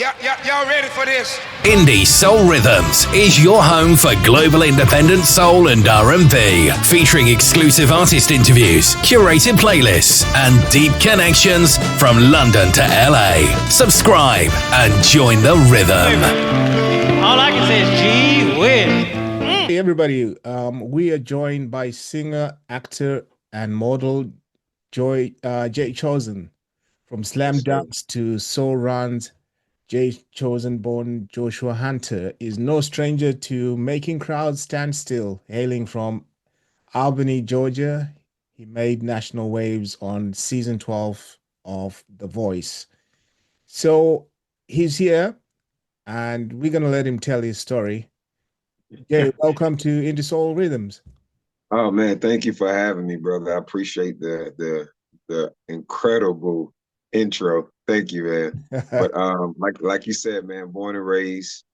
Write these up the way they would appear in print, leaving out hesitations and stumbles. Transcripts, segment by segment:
Y'all ready for this? Indie Soul Rhythms is your home for global independent soul and R&B, featuring exclusive artist interviews, curated playlists, and deep connections from London to LA. Subscribe and join the rhythm. All I can say is gee whiz. Hey everybody, we are joined by singer, actor, and model JChosen. From slam dunks to soul runs, JChosen, born Joshua Hunter, is no stranger to making crowds stand still. Hailing from Albany, Georgia, he made national waves on season 12 of The Voice. So he's here, and we're going to let him tell his story. Jay, welcome to Indie Soul Rhythms. Oh man, thank you for having me, brother. I appreciate the incredible intro. Thank you, man. But like you said, man, born and raised.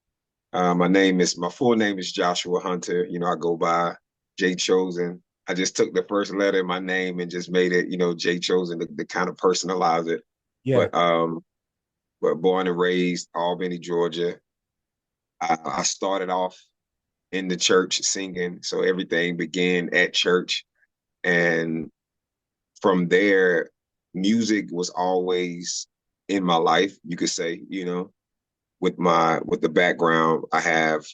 My full name is Joshua Hunter. You know, I go by JChosen. I just took the first letter in my name and just made it, JChosen, to kind of personalize it. Yeah. But born and raised Albany, Georgia. I started off in the church singing, so everything began at church, and from there, music was always in my life, you could say. With the background, I have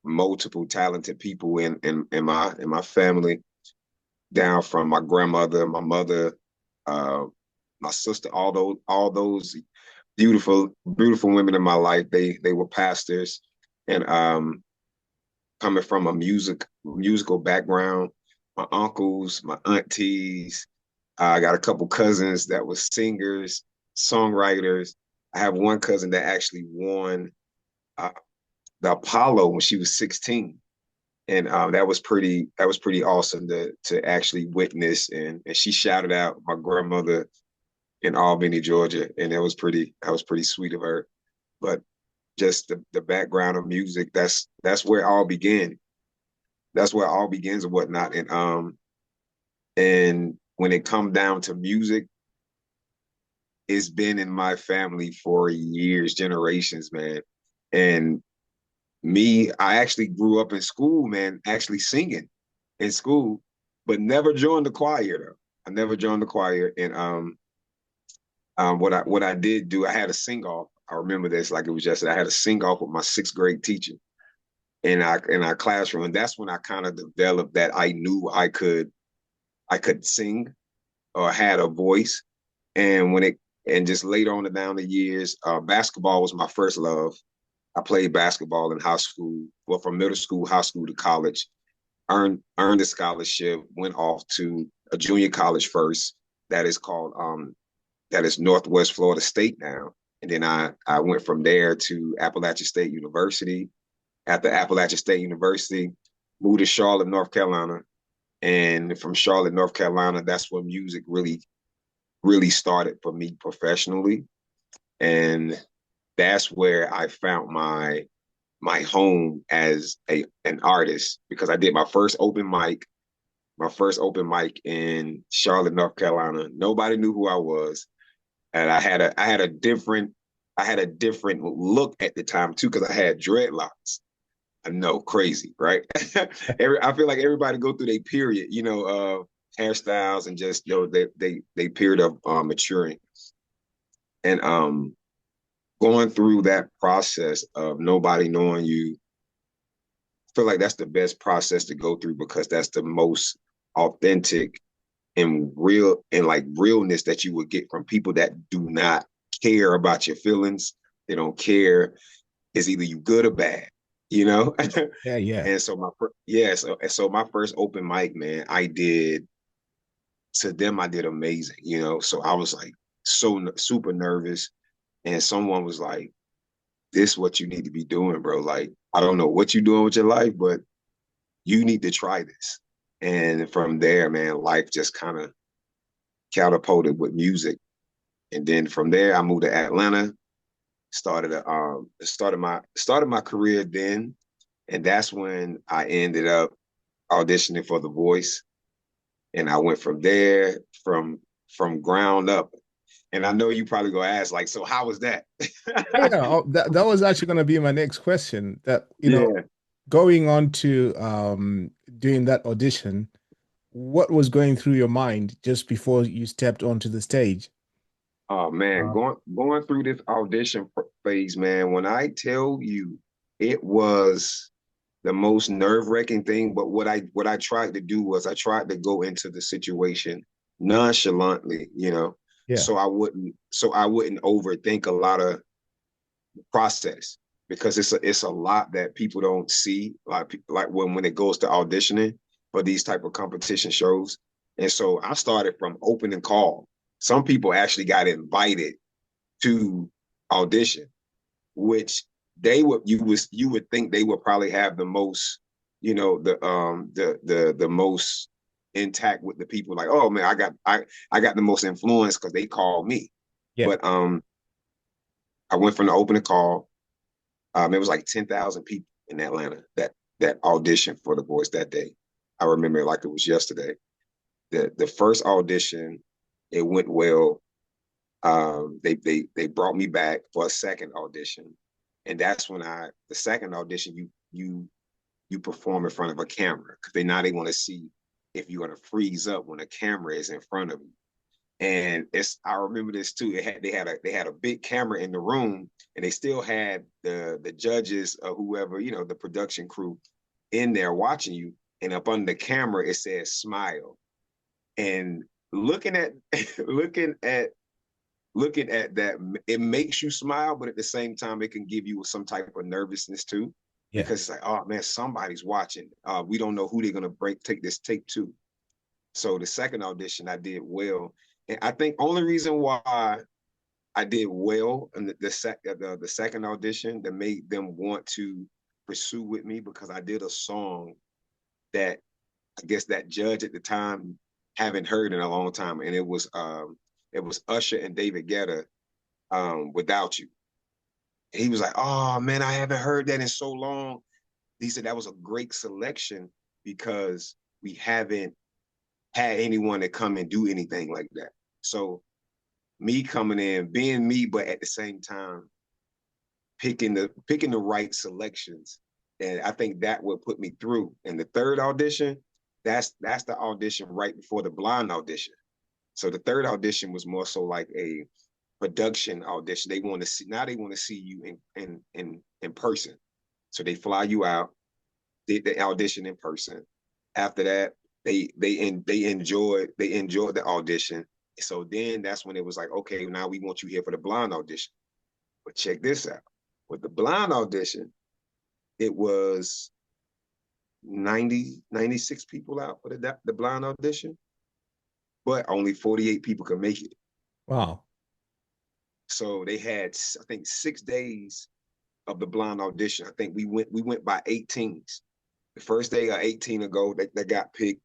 multiple talented people in my family, down from my grandmother, my mother, my sister, all those beautiful women in my life. They were pastors, and coming from a musical background, my uncles, my aunties. I got a couple cousins that were singers, songwriters. I have one cousin that actually won the Apollo when she was 16, and that was pretty awesome to actually witness. And she shouted out my grandmother in Albany, Georgia, and that was pretty sweet of her. But just the background of music, that's where it all began. That's where it all begins and whatnot. And when it comes down to music, it's been in my family for years, generations, man. And me, I actually grew up in school, man, actually singing in school, but never joined the choir though. I never joined the choir. And what I did do, I had a sing-off. I remember this like it was yesterday. I had a sing-off with my 6th grade teacher in our classroom. And that's when I kind of developed that I knew I could sing or had a voice. And just later on down the years, basketball was my first love. I played basketball in high school, well, from middle school, high school to college, earned a scholarship, went off to a junior college first. That is Northwest Florida State now. And then I went from there to Appalachian State University. After Appalachian State University, moved to Charlotte, North Carolina. And from Charlotte, North Carolina, that's where music really, really started for me professionally. And that's where I found my home as an artist, because I did my first open mic in Charlotte, North Carolina. Nobody knew who I was. And I had a different look at the time too, because I had dreadlocks. I know, crazy, right? I feel like everybody go through their period, hairstyles and just they period of maturing. And going through that process of nobody knowing you, I feel like that's the best process to go through, because that's the most authentic and real, and like realness that you would get from people that do not care about your feelings. They don't care. It's either you good or bad, Yeah. And so my first open mic, man, I did amazing, so I was like so super nervous, and someone was like, this is what you need to be doing, bro. Like, I don't know what you're doing with your life, but you need to try this. And from there, man, life just kind of catapulted with music. And then from there, I moved to Atlanta, started my career then. And that's when I ended up auditioning for The Voice. And I went from there, from ground up. And I know you probably gonna ask, like, so how was that? Yeah, that was actually going to be my next question. That, Yeah. going on to doing that audition, what was going through your mind just before you stepped onto the stage? Oh man, Uh, going through this audition phase, man. When I tell you, it was the most nerve-wracking thing. But what I tried to do was I tried to go into the situation nonchalantly, yeah, so I wouldn't overthink a lot of process, because it's a lot that people don't see, like when it goes to auditioning for these type of competition shows. And so I started from opening call. Some people actually got invited to audition, which you would think they would probably have the most, the most intact with the people, like, oh man, I got the most influence because they called me. yeah. But I went from the opening call. It was like 10,000 people in Atlanta that auditioned for The Voice that day. I remember it like it was yesterday. The first audition, it went well. They brought me back for a second audition, and that's when the second audition, you perform in front of a camera, because they want to see if you're gonna freeze up when a camera is in front of you. And I remember this too. They had a big camera in the room, and they still had the judges or whoever, the production crew in there watching you. And up under the camera it says smile. And looking at looking at that, it makes you smile, but at the same time it can give you some type of nervousness too, Yeah. because it's like, oh man, somebody's watching. We don't know who they're gonna take this tape to. So the second audition I did well. And I think only reason why I did well in the second audition that made them want to pursue with me, because I did a song that I guess that judge at the time haven't heard in a long time, and it was Usher and David Guetta, Without You. And he was like, "Oh man, I haven't heard that in so long." He said that was a great selection because we haven't had anyone to come and do anything like that. So me coming in, being me, but at the same time picking the right selections, and I think that will put me through. And the third audition, that's the audition right before the blind audition. So the third audition was more so like a production audition. They want to see you in person. So they fly you out, they audition in person. After that, they enjoyed the audition. So then that's when it was like, okay, now we want you here for the blind audition. But check this out. With the blind audition, it was 96 people out for the blind audition, but only 48 people could make it. Wow. So they had, I think, 6 days of the blind audition. I think we went by 18s. The first day 18 ago, that got picked.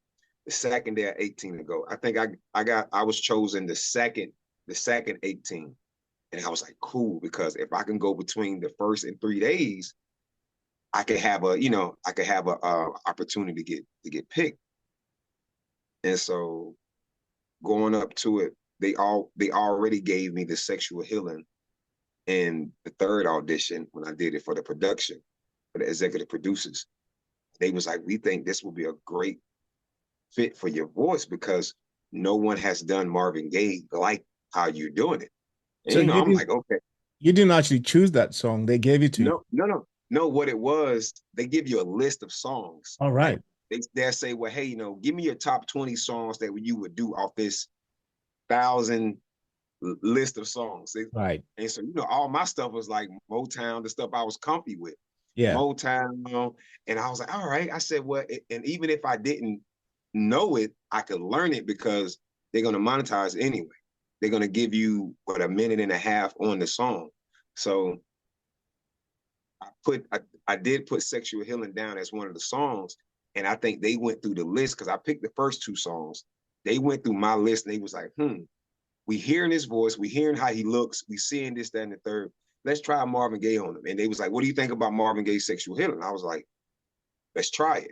The second day 18 ago, I think I was chosen the second 18. And I was like, cool, because if I can go between the first and 3 days, I could have a opportunity to get picked. And so going up to it, they already gave me the sexual healing in the third audition when I did it for the production, for the executive producers. They was like, we think this will be a great fit for your voice because no one has done Marvin Gaye like how you're doing it. And So I'm like, okay. you didn't actually choose that song. They gave it to you. No. What it was, they give you a list of songs. All right. They'll say, well, hey, give me your top 20 songs that you would do off this 1,000 list of songs. Right. And so, all my stuff was like Motown, the stuff I was comfy with. Yeah. Motown. And I was like, all right. I said, well, and even if I didn't know it, I could learn it because they're going to monetize anyway. They're going to give you, a minute and a half on the song. So I did put Sexual Healing down as one of the songs. And I think they went through the list because I picked the first two songs. They went through my list and they was like, we hearing his voice, we hearing how he looks, we seeing this, that, and the third. Let's try Marvin Gaye on him. And they was like, what do you think about Marvin Gaye's Sexual Healing? I was like, let's try it.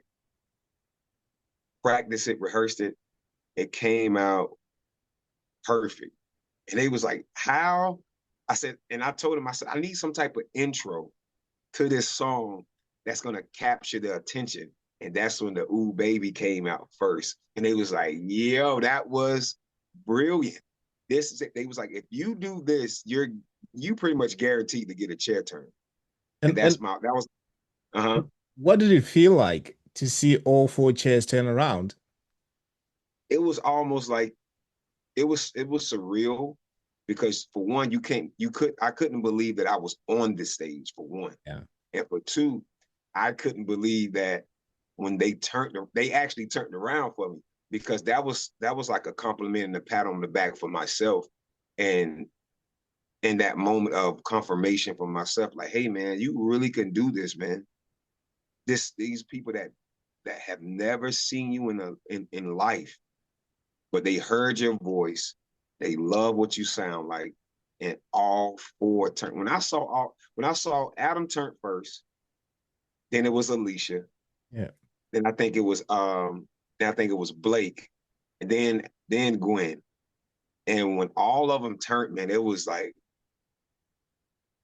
Practice it, rehearsed it. It came out perfect. And they was like, how? I said, and I told him, I said, I need some type of intro to this song that's gonna capture the attention. And that's when the Ooh Baby came out first. And they was like, yo, that was brilliant. This is it. They was like, if you do this, you pretty much guaranteed to get a chair turn. And And that was uh-huh. what did it feel like to see all four chairs turn around? It was almost like it was surreal because for one, I couldn't believe that I was on this stage for one. Yeah. And for two, I couldn't believe that when they actually turned around for me because that was like a compliment and a pat on the back for myself. And in that moment of confirmation for myself, like, hey man, you really can do this, man. These people that have never seen you in life, but they heard your voice, they love what you sound like, and all four turned. When I saw Adam turn first, then it was Alicia, Yeah. then I think it was Blake, and then Gwen. And when all of them turned, man, it was like,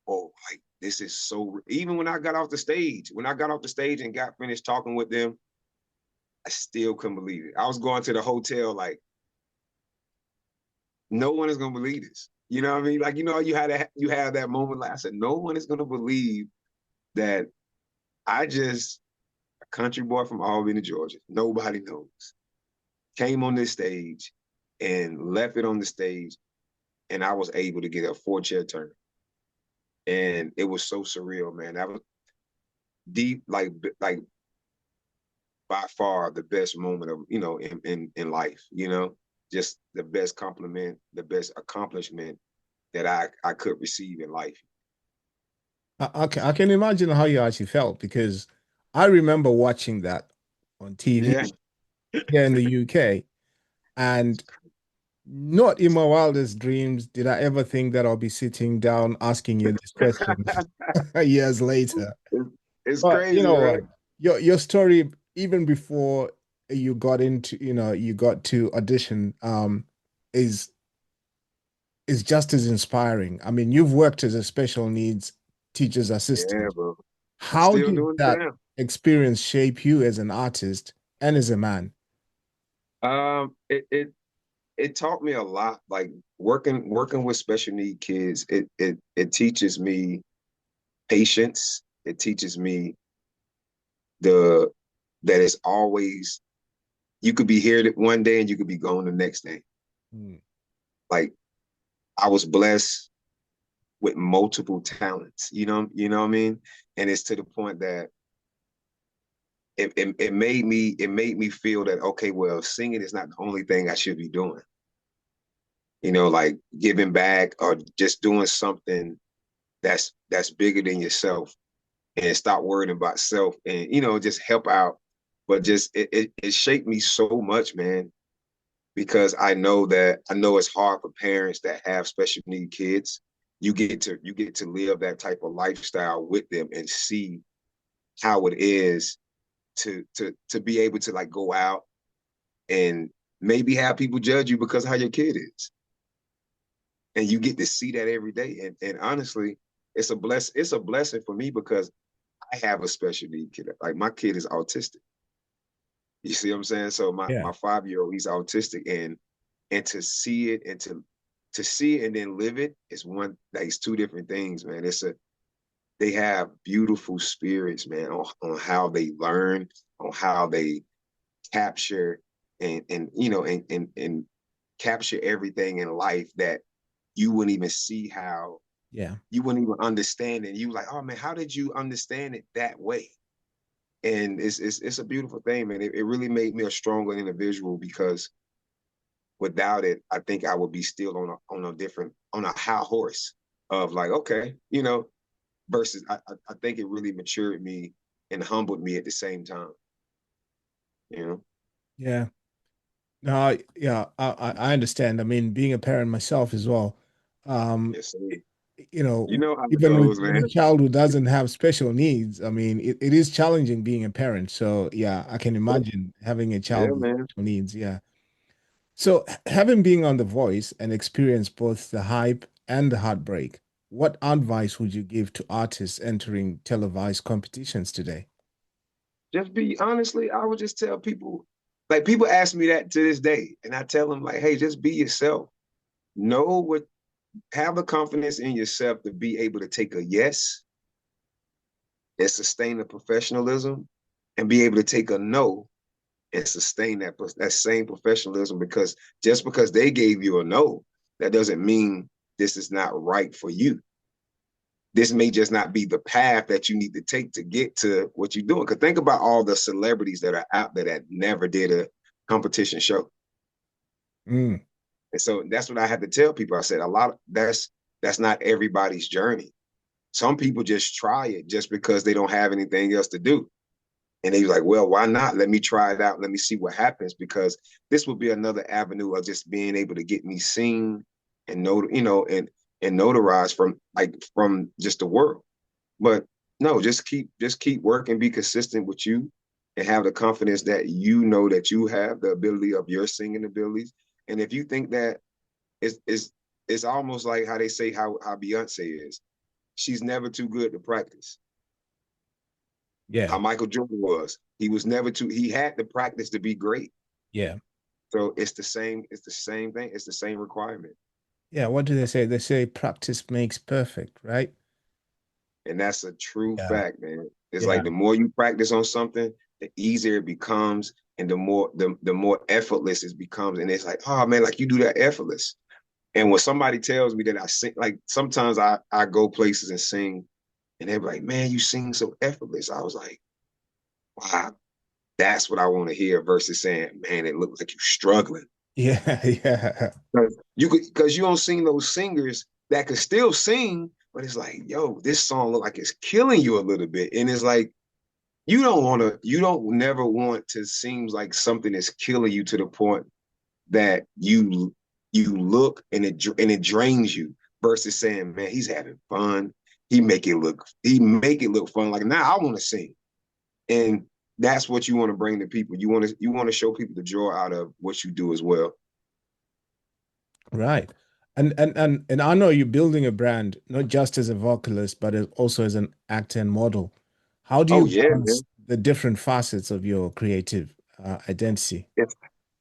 oh, like this is so. Even when I got off the stage and got finished talking with them, I still couldn't believe it. I was going to the hotel like, no one is gonna believe this. You know what I mean? Like, you have that moment. Like I said, no one is gonna believe that I just a country boy from Albany, Georgia. Nobody knows. Came on this stage and left it on the stage, and I was able to get a four-chair turn. And it was so surreal, man. That was deep, like by far the best moment of in life. Just the best compliment, the best accomplishment that I could receive in life. I can imagine how you actually felt because I remember watching that on TV Yeah. here in the UK, and not in my wildest dreams did I ever think that I'll be sitting down asking you this question years later. it's, it's But you crazy, know right? what? Your story, even before you got into, you got to audition, is is just as inspiring. I mean, you've worked as a special needs teacher's Yeah, assistant. bro. How Still did doing it that now. experience shape you as an artist and as a man? It taught me a lot. Like working with special need kids, it teaches me patience. It teaches me the that it's always you could be here one day and you could be gone the next day. Mm. Like I was blessed with multiple talents. You know what I mean? And it's to the point that it made me feel that okay, well, singing is not the only thing I should be doing. Like giving back or just doing something that's bigger than yourself and stop worrying about self and just help out. But just it shaped me so much, man, because I know it's hard for parents that have special need kids. You get to live that type of lifestyle with them and see how it is to be able to like go out and maybe have people judge you because of how your kid is. And you get to see that every day. And honestly, it's a blessing for me because I have a special need kid. Like my kid is autistic. You see what I'm saying? So my Yeah. my 5-year-old, he's autistic, and to see it and to see it and then live it is one like it's two different things, man. They have beautiful spirits, man, on how they learn, on how they capture and capture everything in life that you wouldn't even see how Yeah. you wouldn't even understand it. You like, oh man, how did you understand it that way? And it's a beautiful thing, man. It really made me a stronger individual because without it, I think I would be still on a high horse of like, okay, versus I think it really matured me and humbled me at the same time, you know. Yeah. No, yeah, I understand. I mean, being a parent myself as well, um, Yes, sir. you You know, know how it even goes, with a man. child who doesn't have special needs, I mean, it is challenging being a parent. So yeah, I can imagine having a Yeah, child with man. special needs. Yeah. So, having been on The Voice and experienced both the hype and the heartbreak, what advice would you give to artists entering televised competitions today? Just be honestly, I would just tell people, like people ask me that to this day, and I tell them like, hey, just be yourself. Know what, have the confidence in yourself to be able to take a yes and sustain the professionalism, and be able to take a no and sustain that same professionalism. Because just because they gave you a no, that doesn't mean this is not right for you. This may just not be the path that you need to take to get to what you're doing. Because think about all the celebrities that are out there that never did a competition show. Mm, And so that's what I had to tell people. I said that's not everybody's journey. Some people just try it just because they don't have anything else to do. And they was like, well, why not? Let me try it out. Let me see what happens, because this will be another avenue of just being able to get me seen and and notarized from just the world. But no, just keep working, be consistent with you, and have the confidence that you know that you have the ability of your singing abilities. And if you think that it's almost like how they say how Beyonce is. She's never too good to practice. yeah, How Michael Jordan was. He was never too, he had to practice to be great. yeah, So it's the same thing, it's the same requirement. yeah. What do they say? They say practice makes perfect, right? And that's a true Yeah, fact, man. It's yeah, like the more you practice on something, the easier it becomes, and the more effortless it becomes. And it's like, oh man, like you do that effortless. And when somebody tells me that I sing, like sometimes I go places and sing, and they're like, man, you sing so effortless. I was like, wow, that's what I want to hear versus saying, man, it looks like you're struggling. yeah, yeah, Because you don't sing those singers that could still sing, but it's like, yo, this song look like it's killing you a little bit. And it's like, you don't never want to seem like something is killing you to the point that you look and it drains you versus saying, man, he's having fun. He make it look fun. Like now I want to sing. And that's what you want to bring to people. You want to show people the joy out of what you do as well. right. And I know you're building a brand not just as a vocalist, but also as an actor and model. How do Oh you yeah, balance man. the different facets of your creative identity? It's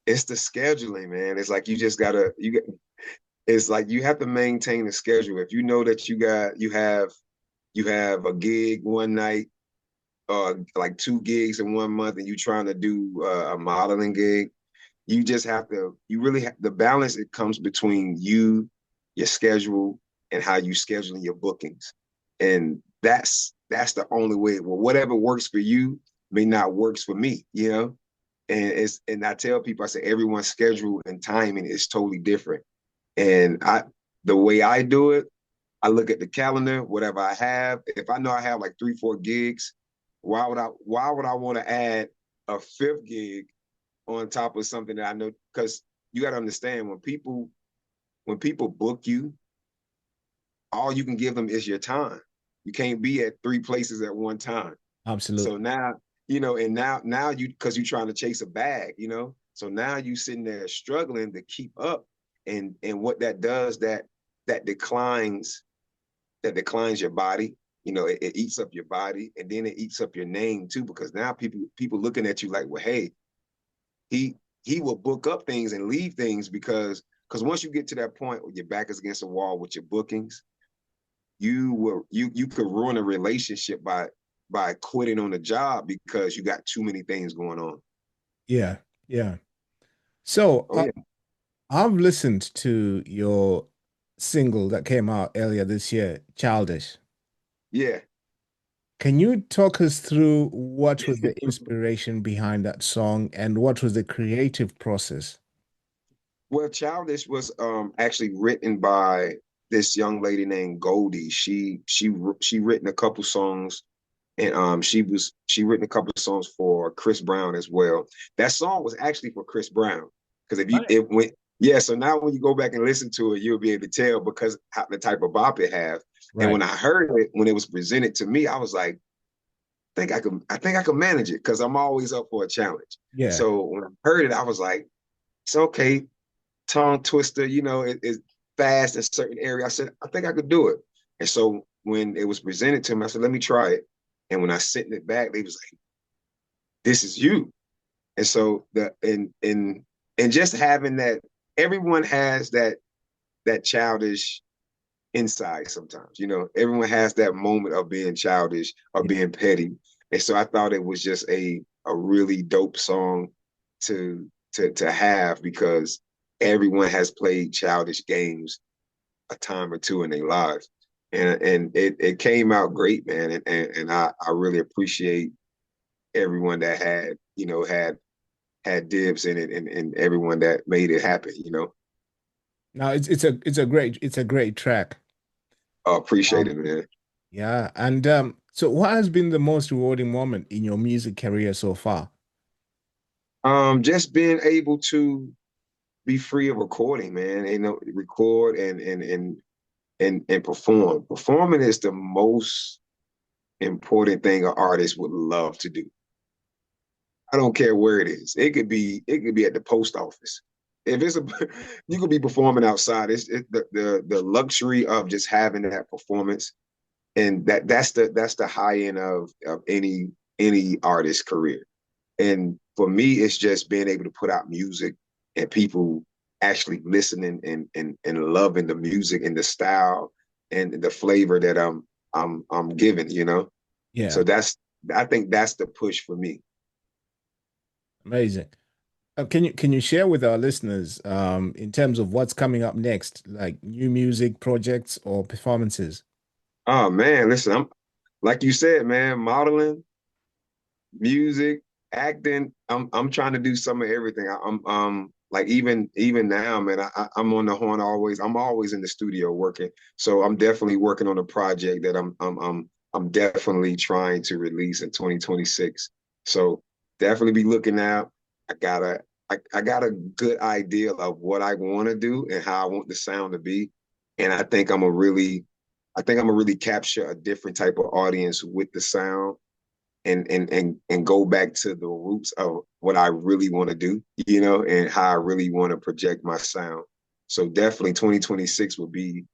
it's the scheduling, man. It's like you just gotta you get it's like you have to maintain the schedule. If you know that you have a gig one night, like two gigs in 1 month, and you trying to do a modeling gig, you just have to you really have the balance. It comes between you, your schedule, and how you scheduling your bookings. And that's the only way. Well, whatever works for you may not works for me, you know. And I tell people, I say everyone's schedule and timing is totally different. And the way I do it, I look at the calendar, whatever I have. If I know I have like 3, 4 gigs, why would I want to add a fifth gig on top of something that I know? Because you got to understand, when people book you, all you can give them is your time. You can't be at 3 places at one time. So Absolutely. now, and now you, because you're trying to chase a bag, so now you sitting there struggling to keep up. And what that does, that declines your body. It eats up your body, and then it eats up your name too, because now people looking at you like, well, hey, he will book up things and leave things, because once you get to that point where your back is against the wall with your bookings, you could ruin a relationship by quitting on the job because you got too many things going on. Yeah, yeah. So Oh yeah. I've listened to your single that came out earlier this year, Childish. Yeah. Can you talk us through what was the inspiration behind that song and what was the creative process? Well, Childish was actually written by this young lady named Goldie. She written a couple songs, and she written a couple of songs for Chris Brown as well. That song was actually for Chris Brown, because if you Right. it went yeah. So now when you go back and listen to it, you'll be able to tell, because how, the type of bop it has. And Right. when I heard it, when it was presented to me, I was like, I think I could manage it, because I'm always up for a challenge. Yeah. So when I heard it, I was like, it's okay. tongue twister, you know, it's fast in a certain area. I said, I think I could do it. And so when it was presented to me, I said, let me try it. And when I sent it back, they was like, this is you. And so and just having that, everyone has that childish inside sometimes, you know, everyone has that moment of being childish or being petty. And so I thought it was just a really dope song to have, because everyone has played childish games a time or two in their lives. And it came out great, man. And I really appreciate everyone that had, you know, had dibs in it, and everyone that made it happen, you know. Now it's a great track. I appreciate Um, it, man. yeah, and so what has been the most rewarding moment in your music career so far? Just being able to be free of recording, man. You know, record and perform. Performing is the most important thing an artist would love to do. I don't care where it is. It could be at the post office. If it's a you could be performing outside. It's the luxury of just having that performance, and that's the high end of any artist's career. And for me, it's just being able to put out music and people actually listening and loving the music and the style and the flavor that I'm giving, you know. Yeah, So I think that's the push for me. amazing. Can you share with our listeners in terms of what's coming up next, like new music projects or performances? Oh man, listen, I'm like you said, man, modeling, music, acting. I'm trying to do some of everything. I'm like even now, man, I'm on the horn always. I'm always in the studio working. So I'm definitely working on a project that I'm definitely trying to release in 2026. So definitely be looking out. I got a I got a good idea of what I want to do and how I want the sound to be. And I think I'm gonna really capture a different type of audience with the sound, and go back to the roots of what I really want to do, you know, and how I really want to project my sound. So definitely 2026 will be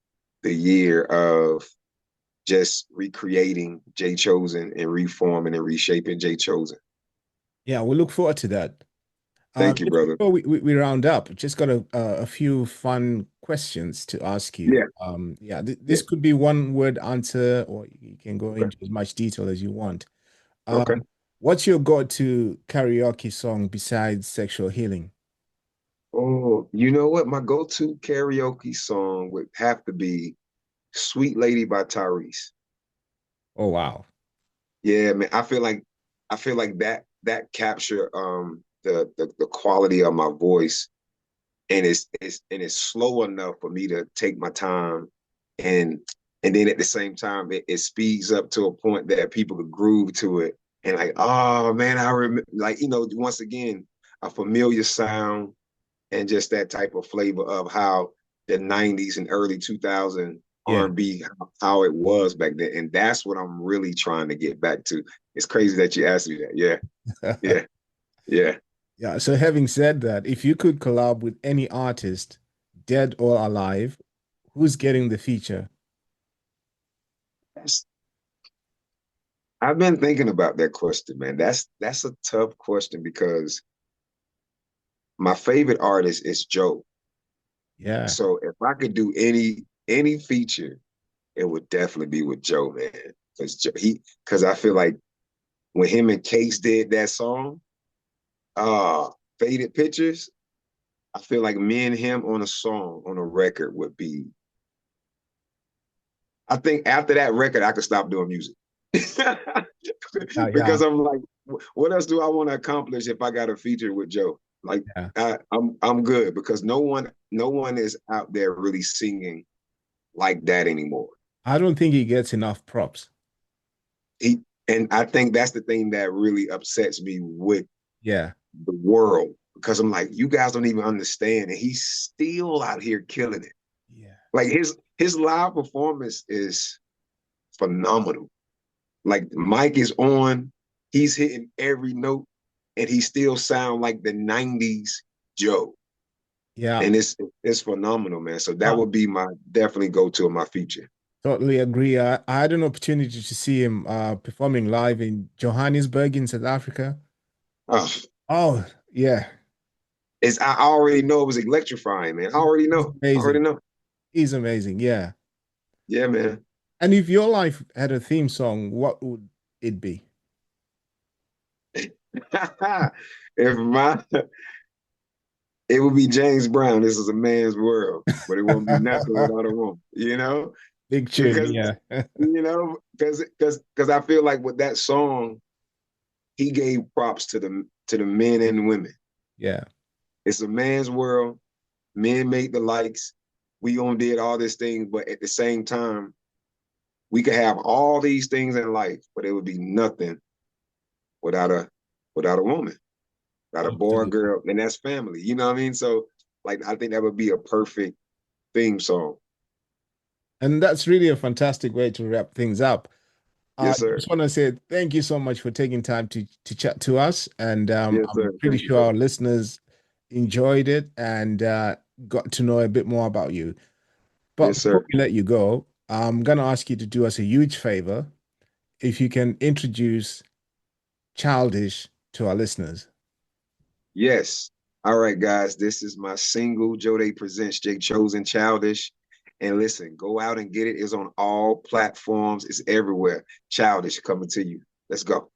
the year of just recreating JChosen and reforming and reshaping JChosen. Yeah, we look forward to that. Thank you, Just brother. before we round up, just got a few fun questions to ask you. Yeah. Yeah, th Yeah. this could be one word answer, or you can go Okay. into as much detail as you want. Okay. What's your go-to karaoke song besides Sexual Healing? Oh, you know what? My go-to karaoke song would have to be Sweet Lady by Tyrese. Oh, wow. Yeah, man. I feel like that capture the quality of my voice, and it's slow enough for me to take my time, and then at the same time it speeds up to a point that people could groove to it, and like, oh man, I remember, like, you know, once again, a familiar sound, and just that type of flavor of how the 90s and early 2000 Yeah. R&B, how it was back then. And that's what I'm really trying to get back to. It's crazy that you asked me that. Yeah, yeah, yeah. Yeah. So having said that, if you could collab with any artist, dead or alive, who's getting the feature? That's, I've been thinking about that question, man. That's a tough question, because my favorite artist is Joe. Yeah. So if I could do any feature, it would definitely be with Joe, man. Because I feel like when him and Case did that song, Faded Pictures, I feel like me and him on a song, on a record would be, I think after that record, I could stop doing music. Yeah. Because I'm like, what else do I want to accomplish if I got a feature with Joe? Like, Yeah. I'm good, because no one is out there really singing like that anymore. I don't think he gets enough props. He and I think that's the thing that really upsets me with Yeah. the world, because I'm like, you guys don't even understand, and he's still out here killing it. Yeah. Like his live performance is phenomenal. Like mic is on, he's hitting every note, and he still sound like the '90s Joe. Yeah. And it's phenomenal, man. So that Uh, would be my definitely go to in my future. Totally agree. I had an opportunity to see him performing live in Johannesburg in South Africa. Oh, Oh, yeah. I already know it was electrifying, man. I already He's know. I already amazing. know. He's amazing. Yeah. Yeah, man. And if your life had a theme song, what would it be? if my It would be James Brown. This is a man's world, but it won't be nothing without a woman. Big tune, Because yeah. because I feel like with that song, he gave props to the men and women. Yeah. It's a man's world. Men make the likes. We gonna did all this thing, but at the same time, we could have all these things in life, but it would be nothing without a woman, without a boy or Absolutely. girl, and that's family. You know what I mean? So, like, I think that would be a perfect theme song. And that's really a fantastic way to wrap things up. I Yes, sir. just want to say thank you so much for taking time to chat to us. And Yes, I'm sir. pretty Thank you, sure our brother. listeners enjoyed it and got to know a bit more about you. But Yes, before sir. we let you go, I'm gonna ask you to do us a huge favor. If you can introduce Childish to our listeners. Yes. All right, guys. This is my single. Jode presents JChosen Childish. And listen, go out and get it. It's on all platforms. It's everywhere. Childish coming to you. Let's go.